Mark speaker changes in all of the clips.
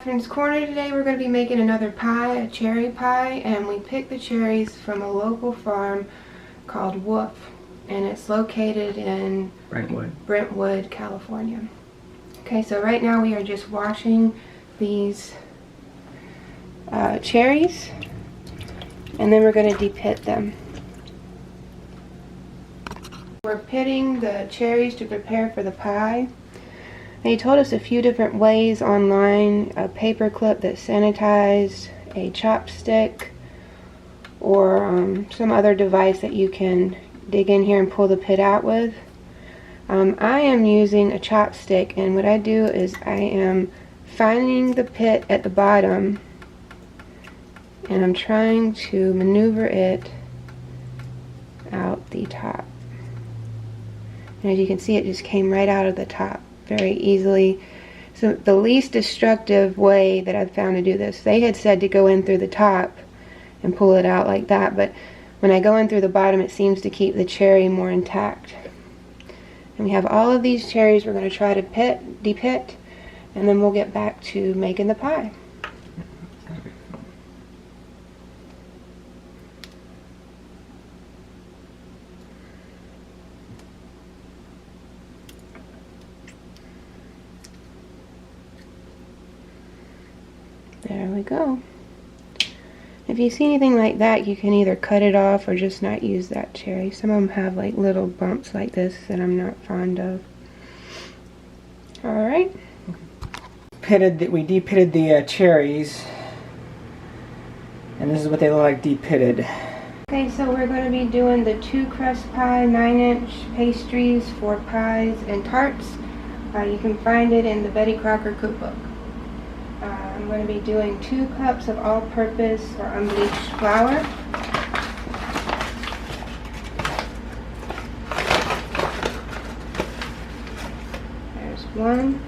Speaker 1: Catherine's Corner. Today we're going to be making another pie, a cherry pie, and we picked the cherries from a local farm called Wolf, and it's located in Brentwood, California. Okay, so right now we are just washing these cherries, and then we're going to depit them. We're pitting the cherries to prepare for the pie. They told us a few different ways online: a paper clip that's sanitized, a chopstick, or some other device that you can dig in here and pull the pit out with. I am using a chopstick, and what I do is I am finding the pit at the bottom and I'm trying to maneuver it out the top. And as you can see, it just came right out of the top very easily. So the least destructive way that I've found to do this, they had said to go in through the top and pull it out like that, but when I go in through the bottom, it seems to keep the cherry more intact. And we have all of these cherries we're going to try to depit, and then we'll get back to making the pie. There we go. If you see anything like that, you can either cut it off or just not use that cherry. Some of them have like little bumps like this that I'm not fond of. Alright.
Speaker 2: We depitted the cherries, and this is what they look like depitted.
Speaker 1: Okay, so we're going to be doing the 2-crust pie 9-inch pastries for pies and tarts. You can find it in the Betty Crocker cookbook. I'm going to be doing 2 cups of all-purpose or unbleached flour. There's 1.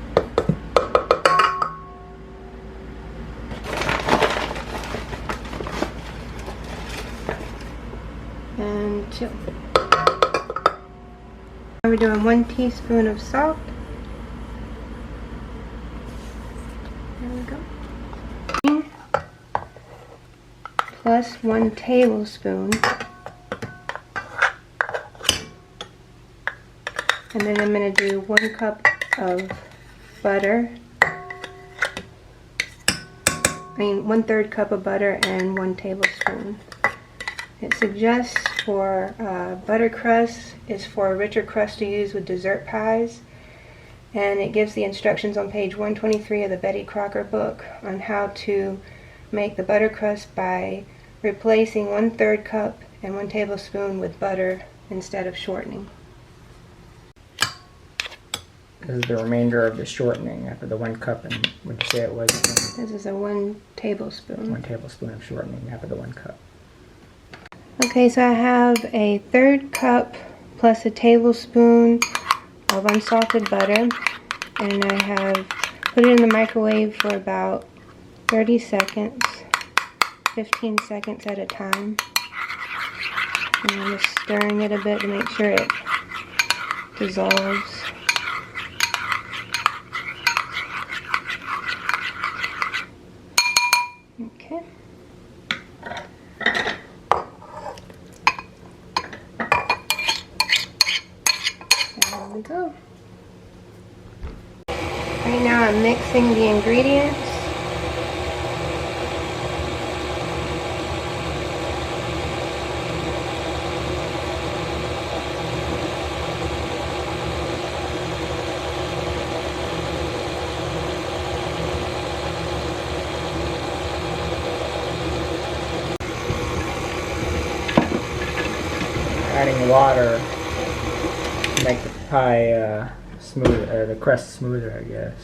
Speaker 1: And 2. We're doing 1 teaspoon of salt. There we go. Plus 1 tablespoon. And then I'm going to do 1 cup of butter. 1/3 cup of butter and 1 tablespoon. It suggests for butter crust is for a richer crust to use with dessert pies. And it gives the instructions on page 123 of the Betty Crocker book on how to make the butter crust by replacing 1/3 cup and 1 tablespoon with butter instead of shortening.
Speaker 2: This is the remainder of the shortening after the 1 cup, and would you say it was?
Speaker 1: This is a 1 tablespoon.
Speaker 2: 1 tablespoon of shortening after the 1 cup.
Speaker 1: Okay, so I have a 1/3 cup plus a tablespoon of unsalted butter, and I have put it in the microwave for about 30 seconds, 15 seconds at a time. And I'm just stirring it a bit to make sure it dissolves. Okay. There we go. Right now I'm mixing the ingredients.
Speaker 2: Adding water to make the pie smoother, or the crust smoother, I guess.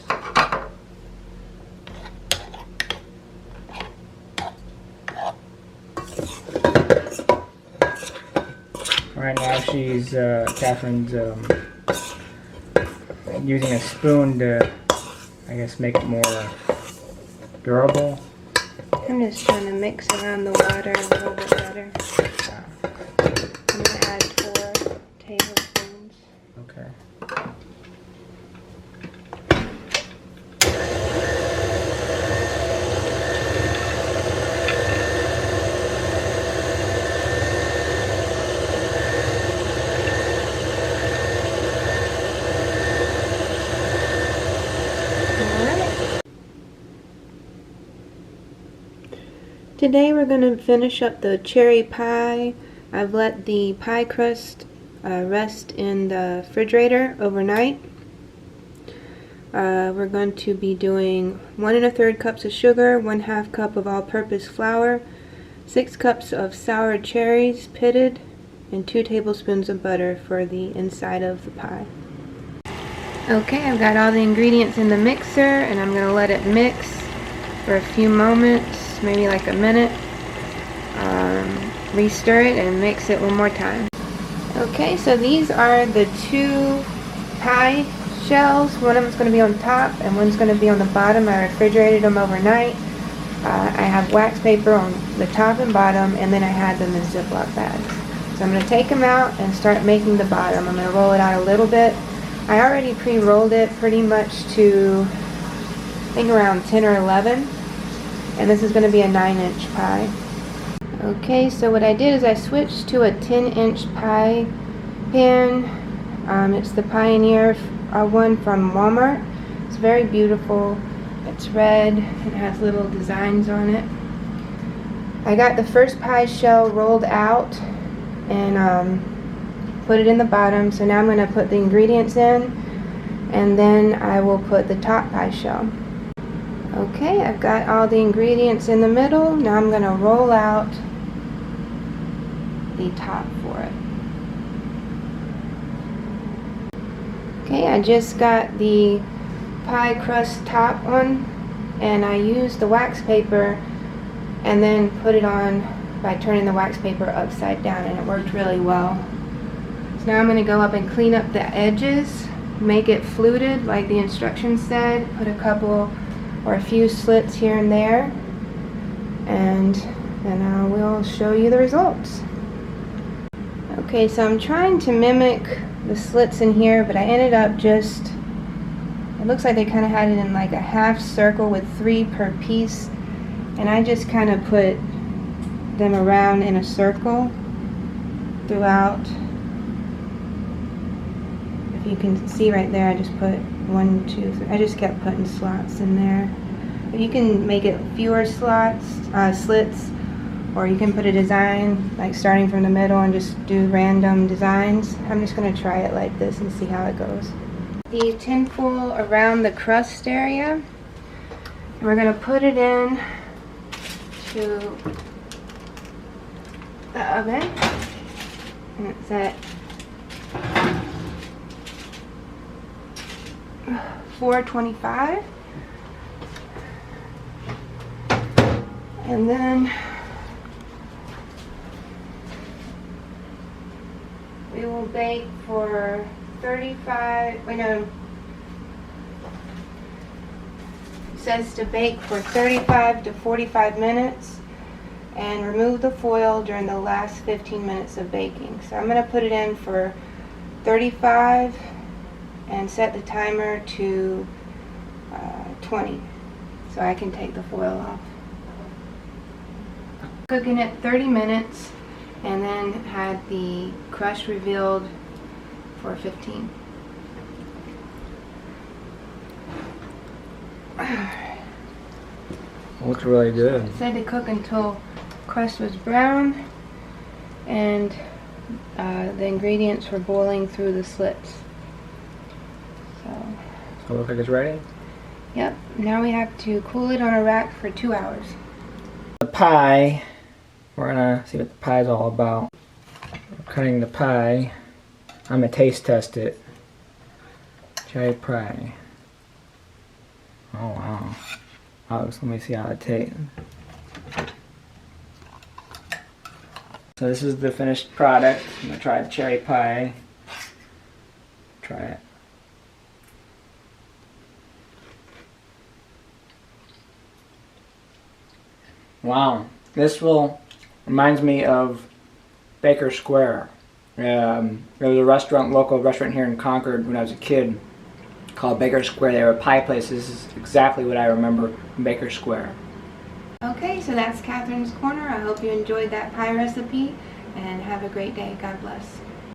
Speaker 2: Right now she's, Catherine's using a spoon to, I guess, make it more durable.
Speaker 1: I'm just trying to mix around the water a little bit better. I'm going to add 4 tablespoons.
Speaker 2: Okay.
Speaker 1: Today we're going to finish up the cherry pie. I've let the pie crust rest in the refrigerator overnight. We're going to be doing 1 1/3 cups of sugar, 1/2 cup of all-purpose flour, 6 cups of sour cherries pitted, and 2 tablespoons of butter for the inside of the pie. Okay, I've got all the ingredients in the mixer and I'm going to let it mix for a few moments, maybe like a minute. Re-stir it and mix it one more time. Okay, so these are the 2 pie shells. One of them's going to be on top and one's going to be on the bottom. I refrigerated them overnight. I have wax paper on the top and bottom, and then I had them in Ziploc bags. So I'm going to take them out and start making the bottom. I'm going to roll it out a little bit. I already pre-rolled it pretty much to, I think, around 10 or 11. And this is going to be a 9-inch pie. Okay, so what I did is I switched to a 10-inch pie pan. It's the Pioneer one from Walmart. It's very beautiful. It's red. It has little designs on it. I got the first pie shell rolled out and put it in the bottom. So now I'm going to put the ingredients in, and then I will put the top pie shell. Okay, I've got all the ingredients in the middle. Now I'm going to roll out the top for it. Okay, I just got the pie crust top on, and I used the wax paper and then put it on by turning the wax paper upside down, and it worked really well. So now I'm going to go up and clean up the edges, make it fluted like the instructions said, put a couple or a few slits here and there, and then I will show you the results. Okay, so I'm trying to mimic the slits in here, but I ended up just, it looks like they kind of had it in like a half circle with 3 per piece, and I just kind of put them around in a circle throughout. If you can see right there, I just put 1, 2, 3. I just kept putting slots in there. But you can make it fewer slits, or you can put a design like starting from the middle and just do random designs. I'm just going to try it like this and see how it goes. The tinfoil around the crust area, and we're going to put it in to the oven, and it's at 425, and then we will bake for 35, wait no, it says to bake for 35 to 45 minutes and remove the foil during the last 15 minutes of baking. So I'm going to put it in for 35 and set the timer to 20 so I can take the foil off. Cooking it 30 minutes and then had the crust revealed for 15.
Speaker 2: Looks really good.
Speaker 1: It said to cook until crust was brown and the ingredients were boiling through the slits.
Speaker 2: So it looks like it's ready?
Speaker 1: Yep, now we have to cool it on a rack for 2 hours.
Speaker 2: The pie, we're gonna see what the pie's all about. We're cutting the pie. I'm gonna taste test it. Cherry pie. Oh wow. Oh, so let me see how it tastes. So this is the finished product. I'm gonna try the cherry pie. Try it. Wow, this reminds me of Baker Square. There was a restaurant, local restaurant here in Concord when I was a kid called Baker Square. They were pie places. This is exactly what I remember from Baker Square.
Speaker 1: Okay, so that's Catherine's Corner. I hope you enjoyed that pie recipe and have a great day. God bless.